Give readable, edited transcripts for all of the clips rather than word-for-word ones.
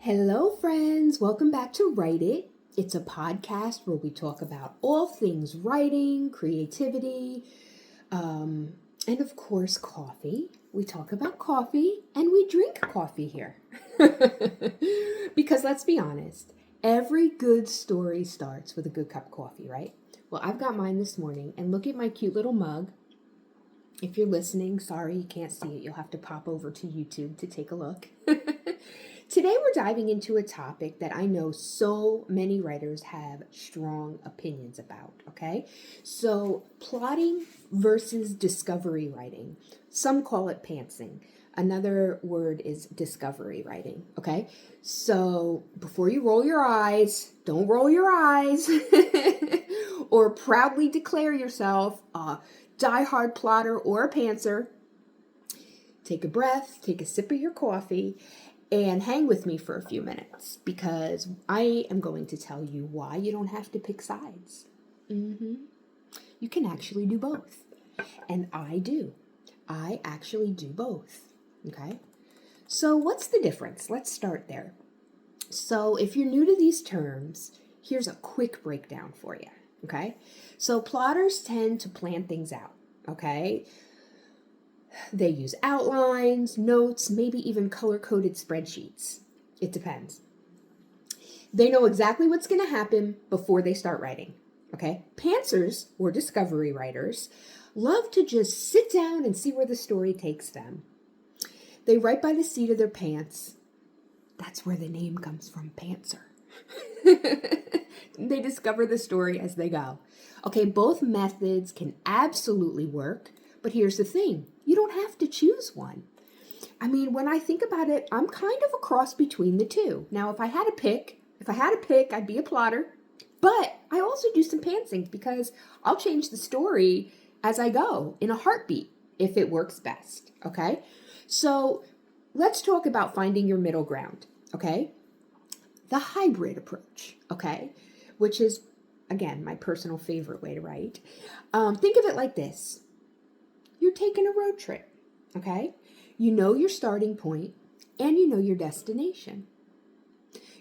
Hello, friends. Welcome back to Write It. It's a podcast where we talk about all things writing, creativity, and of course, coffee. We talk about coffee and we drink coffee here. Because let's be honest, every good story starts with a good cup of coffee, right? Well, I've got mine this morning, and look at my cute little mug. If you're listening, sorry you can't see it. You'll have to pop over to YouTube to take a look. Today we're diving into a topic that I know so many writers have strong opinions about, okay? So, plotting versus discovery writing. Some call it pantsing. Another word is discovery writing, okay? So, before you roll your eyes, don't roll your eyes or proudly declare yourself a diehard plotter or a pantser. Take a breath, take a sip of your coffee, and hang with me for a few minutes because I am going to tell you why you don't have to pick sides. You can actually do both. And I do. I actually do both. Okay? So what's the difference? Let's start there. So if you're new to these terms, here's a quick breakdown for you. Okay? So plotters tend to plan things out. Okay? They use outlines, notes, maybe even color-coded spreadsheets. It depends. They know exactly what's going to happen before they start writing. Okay? Pantsers, or discovery writers, love to just sit down and see where the story takes them. They write by the seat of their pants. That's where the name comes from, pantser. They discover the story as they go. Okay, both methods can absolutely work, but here's the thing. You don't have to choose one. I mean, when I think about it, I'm kind of a cross between the two. Now, if I had to pick, I'd be a plotter. But I also do some pantsing because I'll change the story as I go in a heartbeat if it works best, okay? So let's talk about finding your middle ground, okay? The hybrid approach, okay? Which is, again, my personal favorite way to write. Think of it like this. You're taking a road trip, okay? You know your starting point and you know your destination.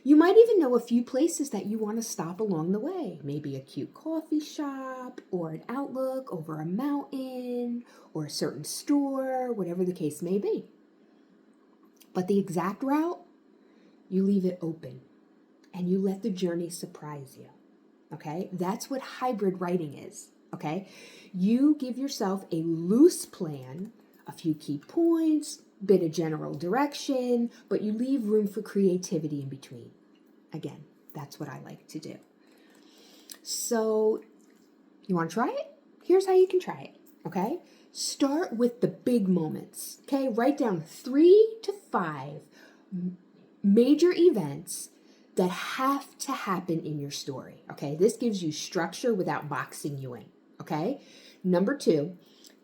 You might even know a few places that you want to stop along the way. Maybe a cute coffee shop or an outlook over a mountain or a certain store, whatever the case may be. But the exact route, you leave it open and you let the journey surprise you, okay? That's what hybrid writing is. Okay, you give yourself a loose plan, a few key points, bit of general direction, but you leave room for creativity in between. Again, that's what I like to do. So, you want to try it? Here's how you can try it, okay? Start with the big moments, okay? Write down 3 to 5 major events that have to happen in your story, okay? This gives you structure without boxing you in. Okay. Number 2,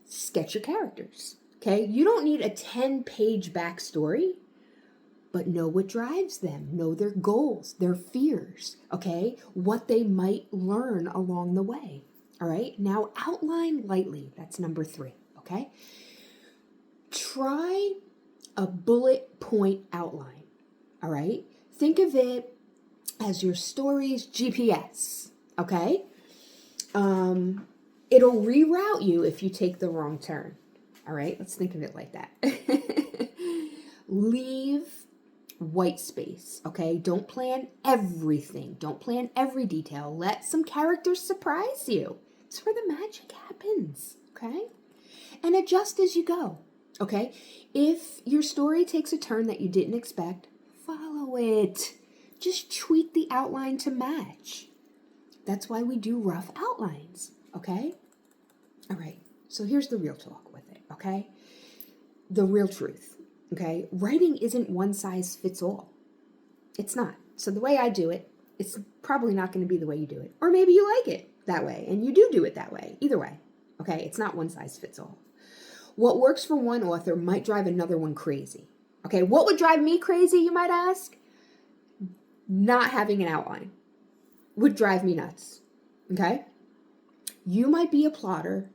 sketch your characters. Okay. You don't need a 10-page backstory, but know what drives them. Know their goals, their fears. Okay. What they might learn along the way. All right. Now outline lightly. That's number 3. Okay. Try a bullet point outline. All right. Think of it as your story's GPS. Okay. It'll reroute you if you take the wrong turn. All right, let's think of it like that. Leave white space, okay? Don't plan everything. Don't plan every detail. Let some characters surprise you. It's where the magic happens, okay? And adjust as you go, okay? If your story takes a turn that you didn't expect, follow it. Just tweak the outline to match. That's why we do rough outlines, okay? All right, so here's the real talk with it, okay? The real truth, okay? Writing isn't one size fits all. It's not. So the way I do it, it's probably not going to be the way you do it. Or maybe you like it that way, and you do it that way. Either way, okay? It's not one size fits all. What works for one author might drive another one crazy, okay? What would drive me crazy, you might ask? Not having an outline would drive me nuts, okay? You might be a plotter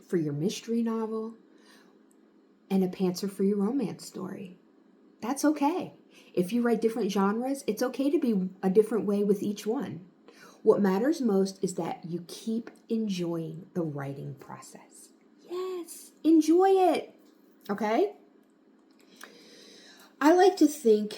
for your mystery novel and a pantser for your romance story. That's okay. If you write different genres, it's okay to be a different way with each one. What matters most is that you keep enjoying the writing process. Yes, enjoy it. Okay? I like to think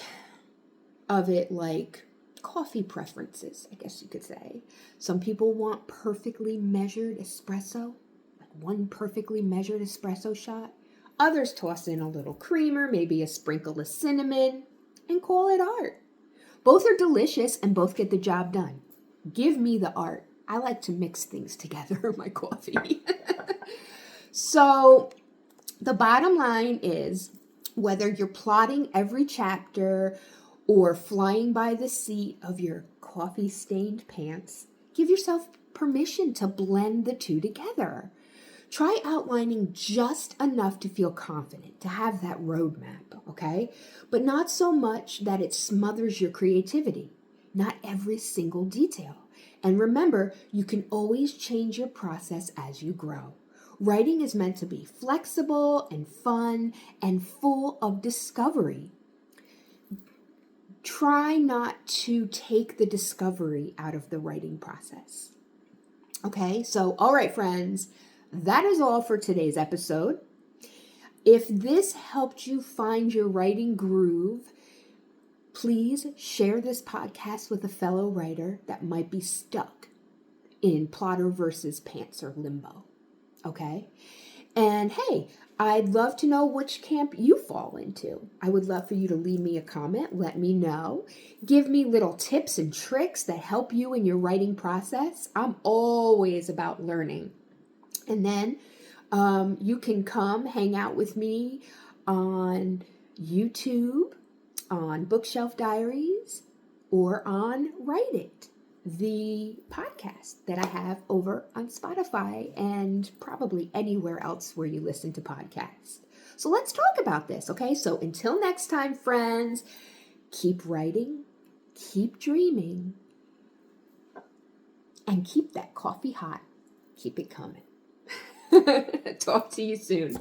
of it like coffee preferences, I guess you could say. Some people want perfectly measured espresso, like one perfectly measured espresso shot. Others toss in a little creamer, maybe a sprinkle of cinnamon, and call it art. Both are delicious and both get the job done. Give me the art. I like to mix things together in my coffee. So the bottom line is, whether you're plotting every chapter or flying by the seat of your coffee-stained pants, give yourself permission to blend the two together. Try outlining just enough to feel confident, to have that roadmap, okay? But not so much that it smothers your creativity. Not every single detail. And remember, you can always change your process as you grow. Writing is meant to be flexible and fun and full of discovery. Try not to take the discovery out of the writing process. Okay, so all right, friends, that is all for today's episode. If this helped you find your writing groove, please share this podcast with a fellow writer that might be stuck in plotter versus pantser limbo. Okay? And hey, I'd love to know which camp you fall into. I would love for you to leave me a comment, let me know. Give me little tips and tricks that help you in your writing process. I'm always about learning. And then you can come hang out with me on YouTube, on Bookshelf Diaries, or on Write It, the podcast that I have over on Spotify and probably anywhere else where you listen to podcasts. So let's talk about this, okay? So until next time, friends, keep writing, keep dreaming, and keep that coffee hot. Keep it coming. Talk to you soon.